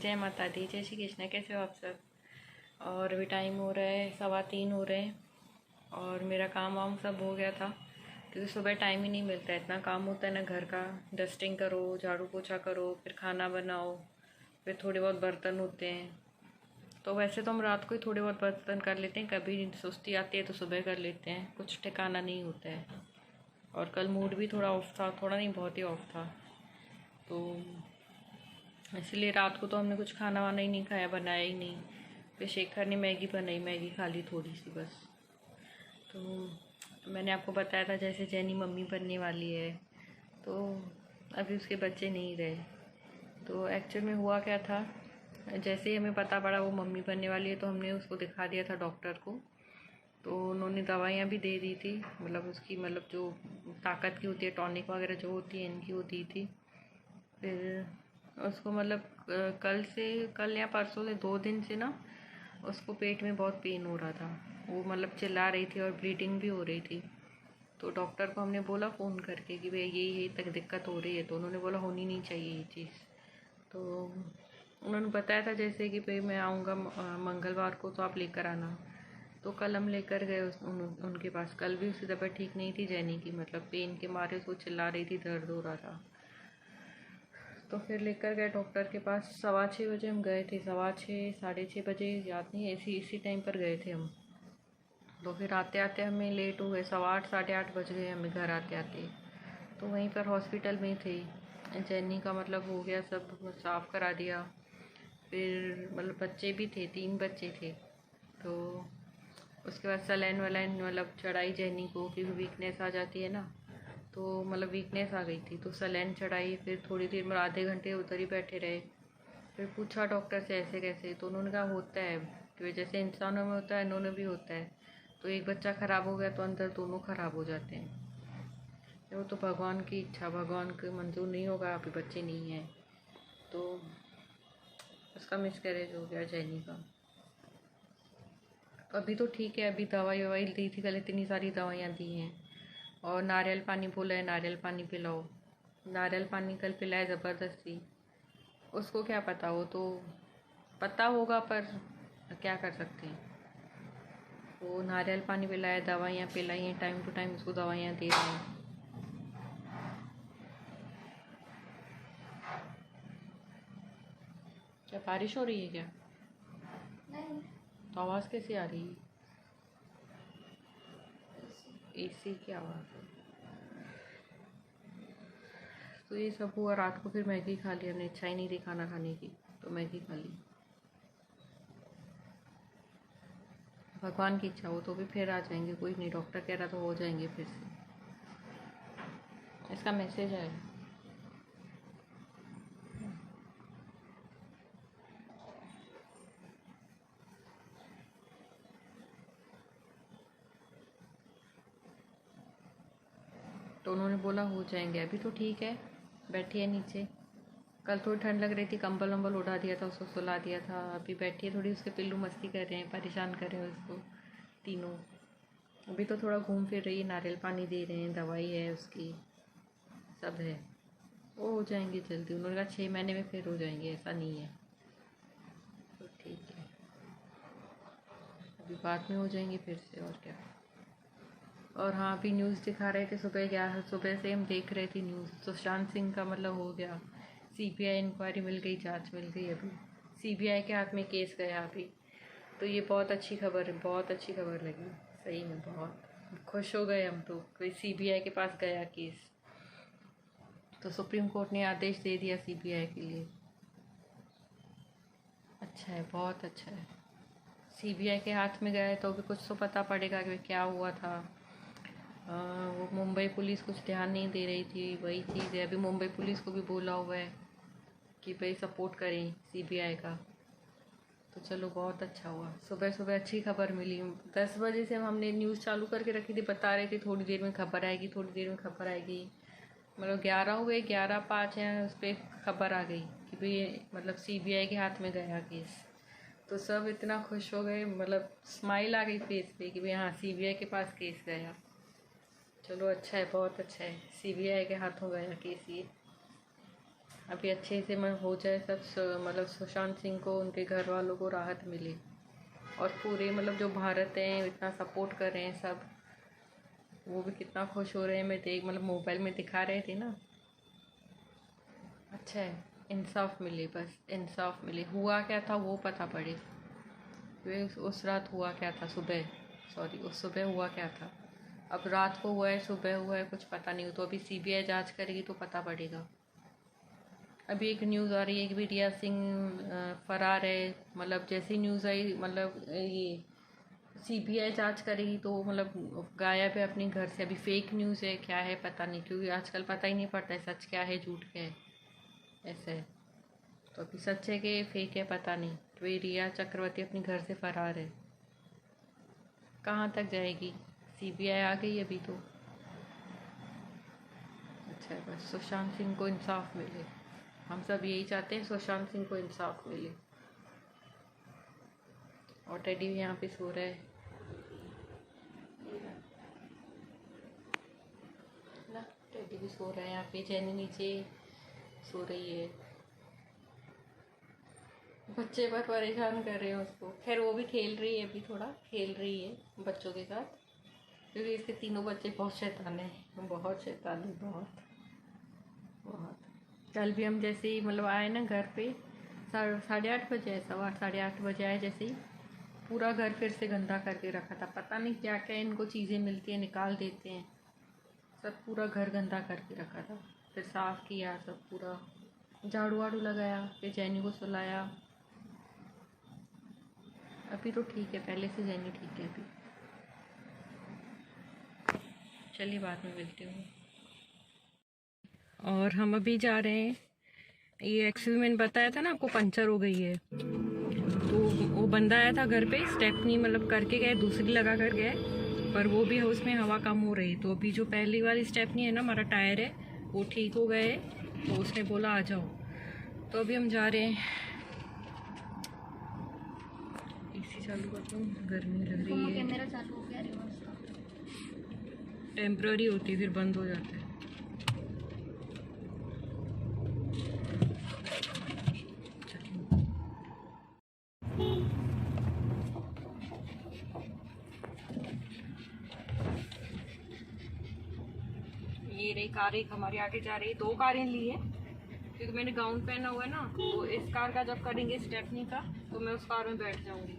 जय माता दी, जय श्री कृष्ण। कैसे हो आप सब? और अभी टाइम हो रहा है 3:15 हो रहे हैं और मेरा काम वाम सब हो गया था, क्योंकि सुबह टाइम ही नहीं मिलता है। इतना काम होता है ना, घर का डस्टिंग करो, झाड़ू पोछा करो, फिर खाना बनाओ, फिर थोड़े बहुत बर्तन होते हैं। तो वैसे तो हम रात को ही थोड़े बहुत बर्तन कर लेते हैं, कभी सुस्ती आती है तो सुबह कर लेते हैं, कुछ ठिकाना नहीं होता है। और कल मूड भी थोड़ा ऑफ था, थोड़ा नहीं बहुत ही ऑफ था, तो इसलिए रात को तो हमने कुछ खाना वाना ही नहीं खाया, बनाया ही नहीं। फिर शेखर ने मैगी बनाई, मैगी खा ली थोड़ी सी बस। तो मैंने आपको बताया था जैसे जैनी मम्मी बनने वाली है, तो अभी उसके बच्चे नहीं रहे। तो एक्चुअल में हुआ क्या था, जैसे ही हमें पता पड़ा वो मम्मी बनने वाली है तो हमने उसको दिखा दिया था डॉक्टर को। तो उन्होंने दवाइयाँ भी दे दी थी, मतलब उसकी मतलब जो ताकत की होती है, टॉनिक वगैरह जो होती है इनकी वो दी थी। फिर उसको मतलब कल या परसों से 2 दिन से ना उसको पेट में बहुत पेन हो रहा था। वो मतलब चिल्ला रही थी और ब्लीडिंग भी हो रही थी। तो डॉक्टर को हमने बोला फ़ोन करके कि भाई ये तक दिक्कत हो रही है, तो उन्होंने बोला होनी नहीं चाहिए ये चीज़। तो उन्होंने बताया था जैसे कि भाई मैं आऊँगा मंगलवार को, तो आप लेकर आना। तो कल हम लेकर गए उनके पास। कल भी उसकी तबीयत ठीक नहीं थी जैनी की, मतलब पेन के मारे वो चिल्ला रही थी, दर्द हो रहा था। तो फिर लेकर गए डॉक्टर के पास। 6:15 बजे हम गए थे, 6:15 6:30 बजे, याद नहीं, इसी टाइम पर गए थे हम। तो फिर आते आते हमें लेट हो गए, 8:15 8:30 बज गए हमें घर आते आते। तो वहीं पर हॉस्पिटल में थे। जैनी का मतलब हो गया, सब साफ़ करा दिया। फिर मतलब बच्चे भी थे, 3 बच्चे थे। तो उसके बाद सलाइन वलाइन मतलब चढ़ाई जैनी को, क्योंकि वीकनेस आ जाती है ना, तो मतलब वीकनेस आ गई थी, तो सलाइन चढ़ाई। फिर थोड़ी देर में आधे घंटे उधर ही बैठे रहे। फिर पूछा डॉक्टर से ऐसे कैसे, तो उन्होंने कहा होता है कि जैसे इंसानों में होता है इन्होंने भी होता है। तो एक बच्चा ख़राब हो गया तो अंदर दोनों ख़राब हो जाते हैं। वो तो भगवान की इच्छा, भगवान के मंजूर नहीं होगा, अभी बच्चे नहीं हैं। तो उसका मिसकैरेज हो गया जैनी का। अभी तो ठीक है, अभी दवाई ववाई दी थी कल, इतनी सारी दवाइयाँ दी हैं। और नारियल पानी बोला है, नारियल पानी पिलाओ। नारियल पानी कल पिलाया ज़बरदस्ती। उसको क्या पता, वो तो पता होगा पर क्या कर सकते हैं। वो नारियल पानी पिलाया, दवाइयाँ पिलाई हैं, टाइम टू टाइम उसको दवाइयाँ दे रहे हैं। क्या बारिश हो रही है क्या? नहीं। तो आवाज़ कैसे आ रही है? एसी की आवाज़ है। तो ये सब हुआ रात को। फिर मैगी खा ली हमने, इच्छा ही नहीं थी खाना खाने की, तो मैगी खा ली। भगवान की इच्छा हो तो भी फिर आ जाएंगे, कोई नहीं, डॉक्टर कह रहा तो हो जाएंगे फिर से। इसका मैसेज है। तो उन्होंने बोला हो जाएंगे, अभी तो ठीक है, बैठी है नीचे। कल थोड़ी ठंड लग रही थी, कंबल वम्बल उड़ा दिया था, उसको सुला दिया था। अभी बैठी है थोड़ी, उसके पिल्लू मस्ती कर रहे हैं, परेशान कर रहे हैं उसको तीनों। अभी तो थोड़ा घूम फिर रही है, नारियल पानी दे रहे हैं, दवाई है उसकी, सब है। वो हो जाएंगे जल्दी, उन्होंने कहा 6 महीने में फिर हो जाएंगे, ऐसा नहीं है। तो ठीक है, अभी बाद में हो जाएंगे फिर से, और क्या। और हाँ, अभी न्यूज़ दिखा रहे थे सुबह से हम देख रहे थे न्यूज़। सुशांत सिंह का मतलब हो गया, सीबीआई इंक्वायरी मिल गई, जांच मिल गई। अभी सीबीआई के हाथ में केस गया अभी। तो ये बहुत अच्छी खबर है, बहुत अच्छी खबर लगी सही में, बहुत खुश हो गए हम तो, कोई सीबीआई के पास गया केस। तो सुप्रीम कोर्ट ने आदेश दे दिया सीबीआई के लिए। अच्छा है, बहुत अच्छा है। सीबीआई के हाथ में गया है तो भी कुछ तो पता पड़ेगा कि क्या हुआ था। वो मुंबई पुलिस कुछ ध्यान नहीं दे रही थी, वही चीज़ है। अभी मुंबई पुलिस को भी बोला हुआ है कि भाई सपोर्ट करें सीबीआई का। तो चलो बहुत अच्छा हुआ, सुबह सुबह अच्छी खबर मिली। 10 बजे से हमने न्यूज़ चालू करके रखी थी, बता रहे थे थोड़ी देर में खबर आएगी, थोड़ी देर में खबर आएगी। मतलब 11 हुए, 11:05 हैं, उस पर खबर आ गई कि भाई मतलब सीबीआई के हाथ में गया केस। तो सब इतना खुश हो गए, मतलब स्माइल आ गई फेस पे कि भाई हाँ, सीबीआई के पास केस गया। चलो अच्छा है, बहुत अच्छा है, सीबीआई के हाथों गया केस ये। अभी अच्छे से मैं हो जाए सब, मतलब सुशांत सिंह को, उनके घर वालों को राहत मिले, और पूरे मतलब जो भारत है इतना सपोर्ट कर रहे हैं सब, वो भी कितना खुश हो रहे हैं। मैं देख मतलब मोबाइल में दिखा रहे थे ना। अच्छा है, इंसाफ मिले, बस इंसाफ मिले। हुआ क्या था वो पता पड़े, वे उस रात हुआ क्या था, उस सुबह हुआ क्या था। अब रात को हुआ है, सुबह हुआ है, कुछ पता नहीं हो। तो अभी सीबीआई जांच करेगी तो पता पड़ेगा। अभी एक न्यूज़ आ रही है कि भी रिया सिंह फरार है। मतलब जैसी न्यूज़ आई, मतलब ये सीबीआई जांच करेगी तो मतलब गायब है अपने घर से। अभी फेक न्यूज़ है, क्या है पता नहीं, क्योंकि आजकल पता ही नहीं पड़ता है सच क्या है झूठ क्या है, ऐसा है। तो अभी सच है कि फेक है पता नहीं। तो ये रिया चक्रवर्ती अपने घर से फरार है, कहाँ तक जाएगी। सीबीआई आ गई अभी तो। अच्छा है, बस सुशांत सिंह को इंसाफ मिले। हम सब यही चाहते हैं, सुशांत सिंह को इंसाफ मिले। और टेडी भी यहाँ पे सो रहा है ना, टेडी भी सो रहा है यहाँ पे। जेनी नीचे सो रही है। बच्चे पर परेशान कर रहे हैं उसको। खैर वो भी खेल रही है, अभी थोड़ा खेल रही है बच्चों के साथ, क्योंकि इसके तीनों बच्चे बहुत शैतान हैं, बहुत शैतान है, बहुत बहुत। कल भी हम जैसे ही मतलब आए ना घर पे, 8:30 बजे आए, 8:15 बजे आए, जैसे ही पूरा घर फिर से गंदा करके रखा था। पता नहीं क्या क्या इनको चीज़ें मिलती हैं, निकाल देते हैं सब। पूरा घर गंदा करके रखा था, फिर साफ़ किया सब, पूरा झाड़ू वाड़ू लगाया, फिर जैनी को सुलाया। अभी तो ठीक है, पहले से जैनी ठीक है अभी। चलिए बाद में मिलती हूँ। और हम अभी जा रहे हैं, ये एक्चुअली मैंने बताया था ना आपको, पंचर हो गई है। तो वो बंदा आया था घर पे, स्टेपनी मतलब करके गए, दूसरी लगा कर गए, पर वो भी है उसमें हवा कम हो रही। तो अभी जो पहली वाली स्टेपनी है ना, हमारा टायर है वो ठीक हो गए, तो उसने बोला आ जाओ। तो अभी हम जा रहे हैं। एसी चालू करता हूँ, गर्मी लग रही है। कैमरा चालू हो गया, रिवर्स टेम्पररी होती है, फिर बंद हो जाता है। ये रही कार, एक हमारी आगे जा रही है। 2 कारें ली है, क्योंकि मैंने गाउन पहना हुआ है ना, तो इस कार का जब करेंगे स्टेपनी का तो मैं उस कार में बैठ जाऊंगी।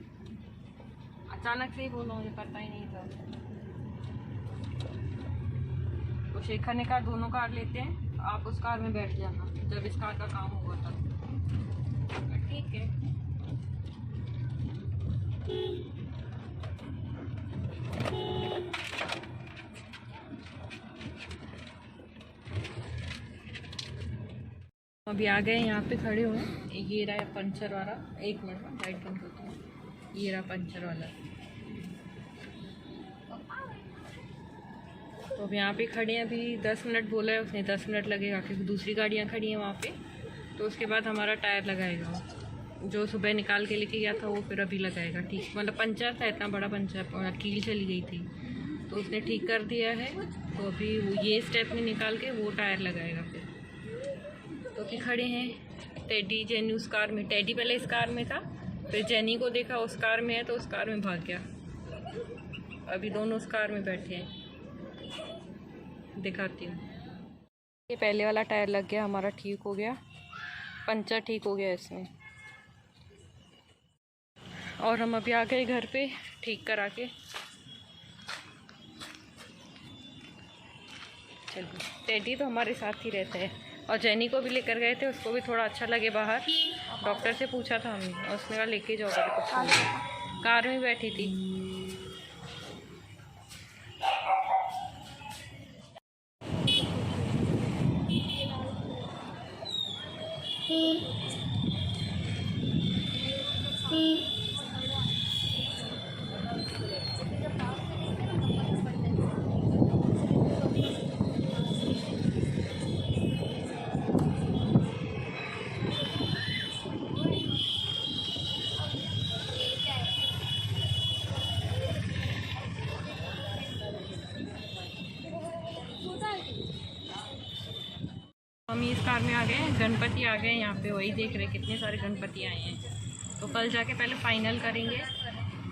अचानक से ही बोला, मुझे पता ही नहीं था। तो शेखर ने कहा दोनों कार लेते हैं, आप उस कार में बैठ जाना जब इस कार का काम होगा तब। ठीक है। अभी आ गए, यहाँ पे खड़े हुए। ये रहा पंचर वाला, 1 मिनट लाइट बंद करता हूँ। ये रहा पंचर वाला। तो अब यहाँ पे खड़े हैं, अभी 10 मिनट बोला है उसने, 10 मिनट लगेगा, क्योंकि दूसरी गाड़ियाँ खड़ी हैं वहाँ पे। तो उसके बाद हमारा टायर लगाएगा, जो सुबह निकाल के लेके गया था वो फिर अभी लगाएगा ठीक। मतलब पंचर था, इतना बड़ा पंचर, कील चली गई थी, तो उसने ठीक कर दिया है। तो अभी वो ये स्टेपनी निकाल के वो टायर लगाएगा फिर। तो अभी खड़े हैं टेडी, जेनी उस कार में। टेडी पहले इस कार में था, फिर जेनी को देखा उस कार में है तो उस कार में भाग गया। अभी दोनों उस कार में बैठे हैं, दिखाती हूँ। ये पहले वाला टायर लग गया हमारा, ठीक हो गया, पंचर ठीक हो गया इसमें। और हम अभी आ गए घर पे ठीक करा के। चलिए, टेडी तो हमारे साथ ही रहता है। और जेनी को भी लेकर गए थे, उसको भी थोड़ा अच्छा लगे बाहर। डॉक्टर से पूछा था हमने, और उसने कहा लेके जाओ, कुछ कार में बैठी थी। हम इस कार में आ गए हैं, गणपति आ गए यहाँ पे, वही देख रहे कितने सारे गणपति आए हैं। तो कल जाके पहले फाइनल करेंगे,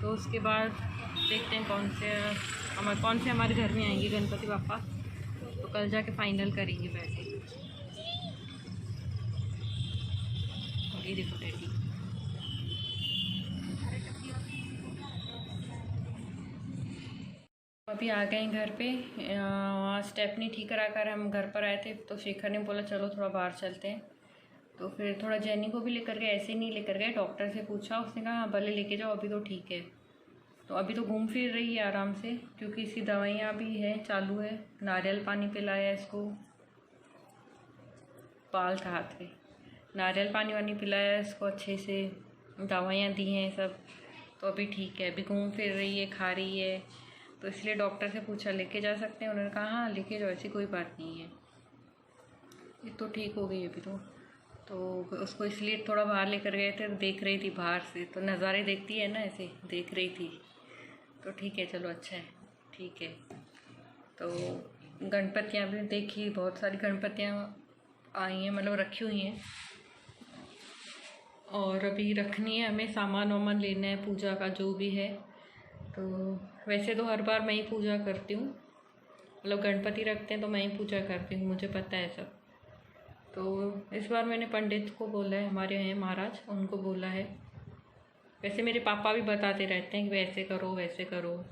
तो उसके बाद देखते हैं कौन से हमारे घर में आएंगे गणपति बापा। तो कल जाके फाइनल करेंगे पैसे। ये देखो डैडी, अभी आ गए हैं घर पे। वहाँ स्टेपनी ठीक करा कर हम घर पर आए थे, तो शेखर ने बोला चलो थोड़ा बाहर चलते हैं। तो फिर थोड़ा जेनी को भी लेकर गए, ऐसे नहीं लेकर गए, डॉक्टर से पूछा, उसने कहा हाँ भले लेके जाओ, अभी तो ठीक है। तो अभी तो घूम फिर रही है आराम से, क्योंकि इसकी दवाइयाँ भी है चालू है। नारियल पानी पिलाया इसको, बाल था हाथ में, नारियल पानी वानी पिलाया इसको, अच्छे से दवाइयाँ दी हैं सब। तो अभी ठीक है, अभी घूम फिर रही है, खा रही है। तो इसलिए डॉक्टर से पूछा लेके जा सकते हैं, उन्होंने कहा हाँ लेके जाओ, ऐसी कोई बात नहीं है, ये तो ठीक हो गई अभी तो उसको इसलिए थोड़ा बाहर लेकर गए थे। देख रही थी बाहर से, तो नज़ारे देखती है ना, ऐसे देख रही थी। तो ठीक है, चलो अच्छा है, ठीक है। तो गणपतियाँ भी देखी, बहुत सारी गणपतियाँ आई हैं, मतलब रखी हुई हैं, और अभी रखनी है हमें, सामान वामान लेना है पूजा का जो भी है। तो वैसे तो हर बार मैं ही पूजा करती हूँ, मतलब गणपति रखते हैं तो मैं ही पूजा करती हूँ, मुझे पता है सब। तो इस बार मैंने पंडित को बोला है, हमारे हैं महाराज, उनको बोला है। वैसे मेरे पापा भी बताते रहते हैं कि वैसे करो वैसे करो,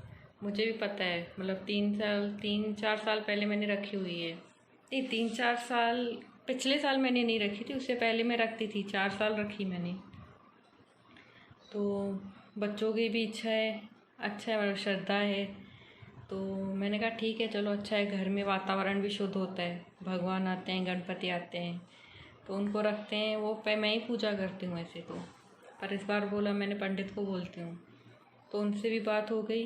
मुझे भी पता है। मतलब 3-4 साल पहले मैंने रखी हुई है, नहीं 3-4 साल, पिछले साल मैंने नहीं रखी थी, उससे पहले मैं रखती थी, 4 साल रखी मैंने। तो बच्चों की भी इच्छा है, अच्छा है, मतलब श्रद्धा है। तो मैंने कहा ठीक है चलो अच्छा है, घर में वातावरण भी शुद्ध होता है, भगवान आते हैं, गणपति आते हैं, तो उनको रखते हैं। वो पे मैं ही पूजा करती हूँ ऐसे तो, पर इस बार बोला मैंने पंडित को बोलती हूँ। तो उनसे भी बात हो गई,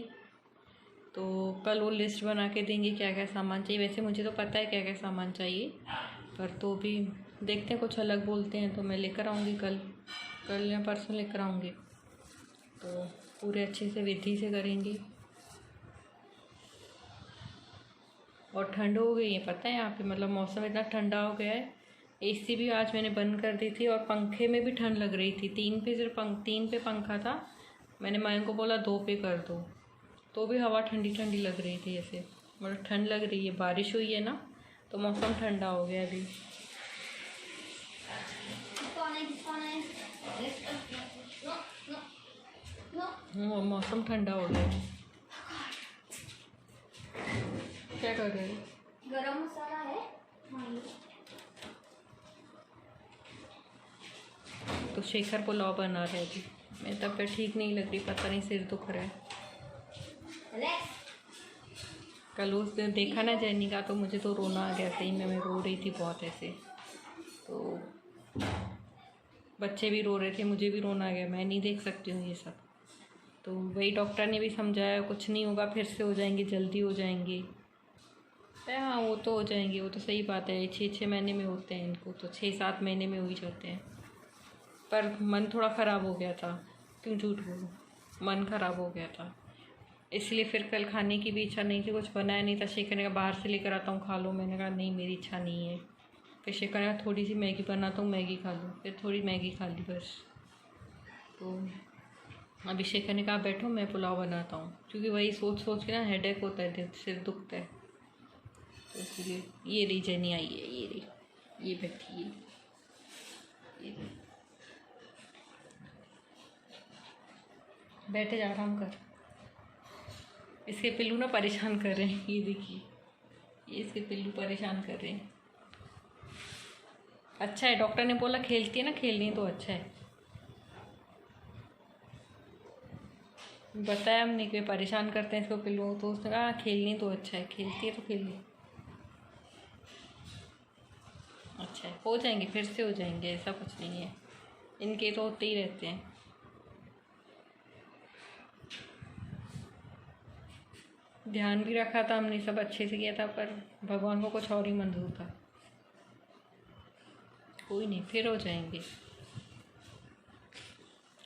तो कल वो लिस्ट बना के देंगे क्या क्या सामान चाहिए। वैसे मुझे तो पता है क्या क्या सामान चाहिए, पर तो भी देखते हैं, कुछ अलग बोलते हैं तो मैं लेकर आऊँगी कल या परसों लेकर आऊँगी। तो पूरे अच्छे से विधि से करेंगे। और ठंड हो गई है, पता है यहाँ पे, मतलब मौसम इतना ठंडा हो गया है। एसी भी आज मैंने बंद कर दी थी, और पंखे में भी ठंड लग रही थी। 3 पे पंखा था, मैंने मायन को बोला 2 पे कर दो, तो भी हवा ठंडी ठंडी लग रही थी ऐसे, मतलब ठंड लग रही है। बारिश हुई है ना, तो मौसम ठंडा हो गया अभी। मौसम ठंडा हो गया है। क्या कर रहे हैं? गरम मसाला है। तो शेखर पुलाव बना रहे थे। मेरी तबीयत ठीक नहीं लग रही, पता नहीं सिर दुख रहा है। कल उस दिन देखा ना जैनी का, तो मुझे तो रोना आ गया, सही में मैं रो रही थी बहुत ऐसे। तो बच्चे भी रो रहे थे, मुझे भी रोना आ गया, मैं नहीं देख सकती हूँ ये सब। तो वही डॉक्टर ने भी समझाया, कुछ नहीं होगा, फिर से हो जाएंगे, जल्दी हो जाएंगे। हाँ वो तो हो जाएंगे, वो तो सही बात है, 6 महीने में होते हैं इनको, तो 6-7 महीने में हो ही जाते हैं। पर मन थोड़ा ख़राब हो गया था, क्यों झूठ बोलूं, मन ख़राब हो गया था, इसलिए फिर कल खाने की भी इच्छा नहीं थी, कुछ बनाया नहीं था। शेखर ने कहा बाहर से लेकर आता हूँ खा लो, मैंने कहा नहीं मेरी इच्छा नहीं है। फिर शेखर ने कहा थोड़ी सी मैगी बनाता हूँ, मैगी खा लो, फिर थोड़ी मैगी खा ली बस। तो अभी शेखर ने कहा बैठो मैं पुलाव बनाता हूँ, क्योंकि वही सोच सोच के ना हेडेक होता है, सिर दुखता है। तो इसलिए ये रही जेनी आई है, ये रही, ये बैठी है, ये बैठे जा, आराम कर। इसके पिल्लू ना परेशान कर रहे हैं, ये देखिए, ये इसके पिल्लू परेशान कर रहे हैं। अच्छा है, डॉक्टर ने बोला खेलती है ना, खेलनी तो अच्छा है। बताया हमने कि परेशान करते हैं इसको पिल्लू, तो उसने कहा खेलनी तो अच्छा है, खेलती है तो खेलनी अच्छा है, हो जाएंगे, फिर से हो जाएंगे, ऐसा कुछ नहीं है, इनके तो होते ही रहते हैं। ध्यान भी रखा था हमने, सब अच्छे से किया था, पर भगवान को कुछ और ही मंजूर था। कोई नहीं, फिर हो जाएंगे,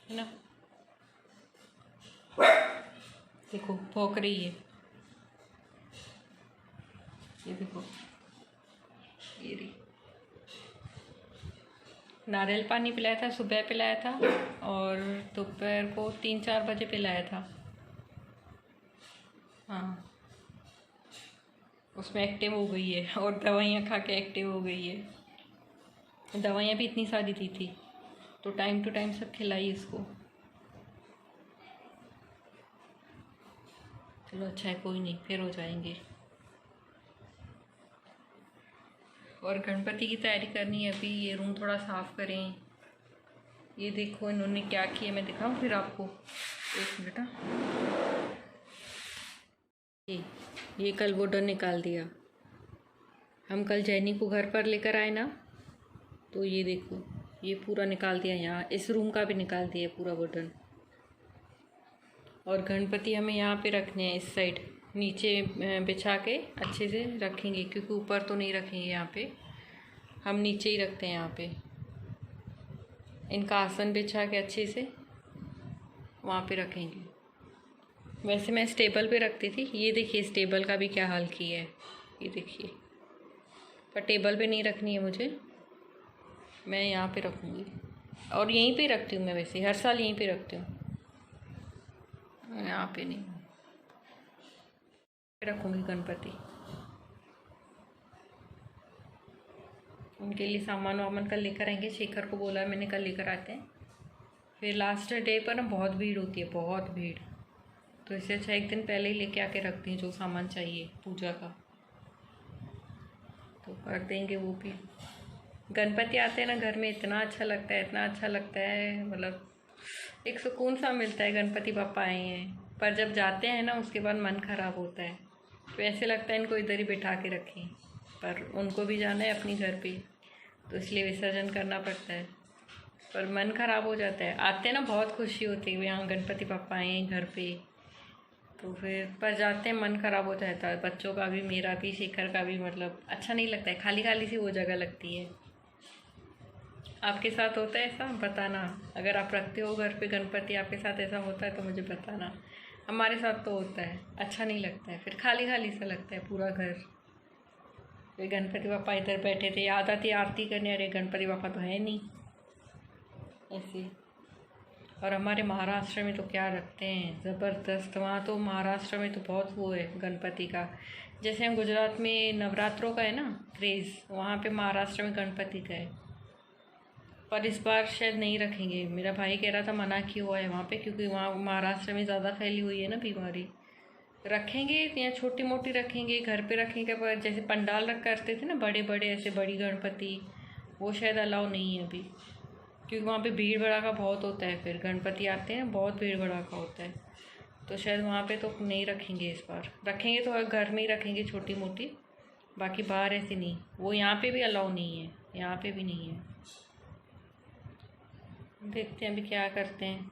है ना। देखो भौंक रही है, ये देखो, ये रही, नारियल पानी पिलाया था, सुबह पिलाया था और दोपहर को 3-4 बजे पिलाया था। हाँ, उसमें एक्टिव हो गई है और दवाइयाँ खा के एक्टिव हो गई है। दवाइयाँ भी इतनी सारी दी थी तो टाइम टू टाइम सब खिलाई इसको। चलो अच्छा है, कोई नहीं, फिर हो जाएंगे। और गणपति की तैयारी करनी है अभी। ये रूम थोड़ा साफ़ करें। ये देखो इन्होंने क्या किया, मैं दिखाऊं फिर आपको। एक मिनट। ये कल वुडन निकाल दिया। हम कल जैनी को घर पर लेकर आए ना, तो ये देखो ये पूरा निकाल दिया। यहाँ इस रूम का भी निकाल दिया पूरा वुडन। और गणपति हमें यहाँ पे रखने हैं, इस साइड नीचे बिछा के अच्छे से रखेंगे, क्योंकि ऊपर तो नहीं रखेंगे। यहाँ पे हम नीचे ही रखते हैं। यहाँ पे इनका आसन बिछा के अच्छे से वहाँ पे रखेंगे। वैसे मैं इस टेबल पे रखती थी। ये देखिए इस टेबल का भी क्या हाल किया है, ये देखिए। पर टेबल पे नहीं रखनी है मुझे, मैं यहाँ पे रखूँगी। और यहीं पे रखती हूँ मैं, वैसे हर साल यहीं पे रखती हूँ, यहाँ पे नहीं रखूँगी गणपति। उनके लिए सामान वामान कल लेकर आएंगे। शेखर को बोला है मैंने, कल लेकर आते हैं। फिर लास्ट डे पर ना बहुत भीड़ होती है, बहुत भीड़। तो इससे अच्छा एक दिन पहले ही लेके आके रखती हैं जो सामान चाहिए पूजा का, तो कर देंगे वो भी। गणपति आते हैं ना घर में, इतना अच्छा लगता है, इतना अच्छा लगता है, मतलब एक सुकून सा मिलता है। गणपति पापा आए हैं। पर जब जाते हैं ना उसके बाद मन ख़राब होता है, तो ऐसे लगता है इनको इधर ही बिठा के रखें। पर उनको भी जाना है अपनी घर पे, तो इसलिए विसर्जन करना पड़ता है। पर मन ख़राब हो जाता है। आते हैं ना बहुत खुशी होती है, यहाँ गणपति पापा आए हैं घर पे, तो फिर पर जाते हैं मन ख़राब हो जाता है। बच्चों का भी, मेरा भी, शेखर का भी। मतलब अच्छा नहीं लगता है, खाली खाली सी वो जगह लगती है। आपके साथ होता है ऐसा? बताना। अगर आप रखते हो घर पे गणपति, आपके साथ ऐसा होता है तो मुझे बताना। हमारे साथ तो होता है, अच्छा नहीं लगता है, फिर खाली खाली सा लगता है पूरा घर। फिर गणपति पापा इधर बैठे थे, याद आती आरती करने, अरे गणपति पापा तो है नहीं, ऐसे। और हमारे महाराष्ट्र में तो क्या रखते हैं, ज़बरदस्त। वहाँ तो महाराष्ट्र में तो बहुत वो है गणपति का। जैसे हम गुजरात में नवरात्रों का है ना क्रेज़, वहाँ पे महाराष्ट्र में गणपति का है। पर इस बार शायद नहीं रखेंगे। मेरा भाई कह रहा था मना किया हुआ है वहाँ पे, क्योंकि वहाँ महाराष्ट्र में ज़्यादा फैली हुई है ना बीमारी। रखेंगे या छोटी मोटी रखेंगे, घर पे रखेंगे। पर जैसे पंडाल रख करते थे ना बड़े बड़े, ऐसे बड़ी गणपति, वो शायद अलाउ नहीं है अभी, क्योंकि वहाँ पे भीड़ भड़ाका बहुत होता है। फिर गणपति आते हैं, बहुत भीड़ भड़ाका होता है, तो शायद वहाँ पे तो नहीं रखेंगे इस बार। रखेंगे तो घर में ही रखेंगे छोटी मोटी, बाकी बाहर ऐसे नहीं। वो यहाँ पे भी अलाउ नहीं है, यहाँ पे भी नहीं है। देखते हैं अभी क्या करते हैं।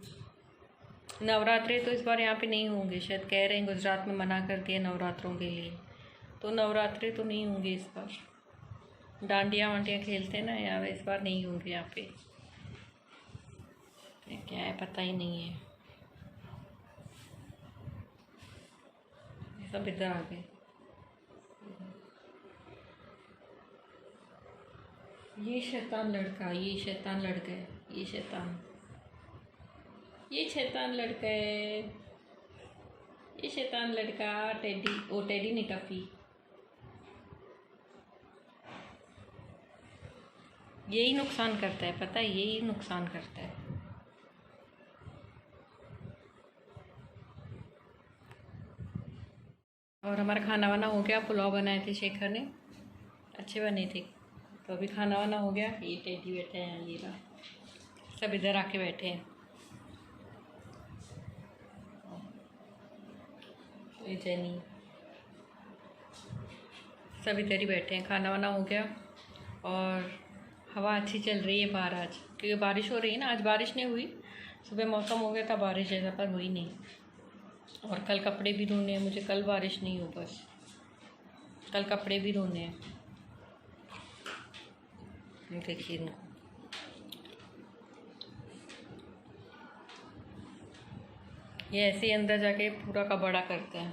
नवरात्रे तो इस बार यहाँ पे नहीं होंगे शायद, कह रहे हैं गुजरात में मना कर दिया नवरात्रों के लिए, तो नवरात्रे तो नहीं होंगे इस बार। डांडिया वांडिया खेलते हैं ना यहाँ, इस बार नहीं होंगे यहाँ पे। क्या है पता ही नहीं है। सब इधर आ गए। ये शैतान लड़का, ये शैतान लड़का है, ये शैतान, ये शैतान लड़का है, ये शैतान लड़का। टेडी, ओ टेडी नहीं, टफी। यही नुकसान करता है, पता है, यही नुकसान करता है। और हमारा खाना वाना हो गया। पुलाव बनाए थे शेखर ने, अच्छे बने थे। तो अभी खाना वाना हो गया। ये टेडी बैठे हैं, ये रहा, सब इधर आके बैठे हैं। ये जैनी, सब इधर ही बैठे हैं। खाना वाना हो गया और हवा अच्छी चल रही है बाहर आज, क्योंकि बारिश हो रही है ना। आज बारिश नहीं हुई, सुबह मौसम हो गया था बारिश जैसा, पर हुई नहीं। और कल कपड़े भी धोने हैं मुझे, कल बारिश नहीं हो, बस कल कपड़े भी धोने हैं। देखिए इनको, ये ऐसे ही अंदर जाके पूरा का बड़ा करते हैं।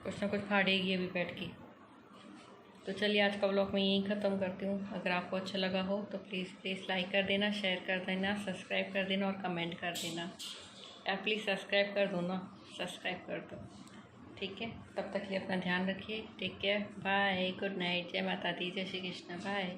कुछ ना कुछ फाड़ेगी अभी बैठ के, तो चलिए आज का व्लॉग मैं यहीं ख़त्म करती हूँ। अगर आपको अच्छा लगा हो तो प्लीज़ लाइक कर देना, शेयर कर देना, सब्सक्राइब कर देना और कमेंट कर देना। यार प्लीज़ सब्सक्राइब कर दो ना, सब्सक्राइब कर दो। ठीक है, तब तक के लिए अपना ध्यान रखिए। Take care, bye, good night, जय माता दी, जय श्री कृष्ण, बाय।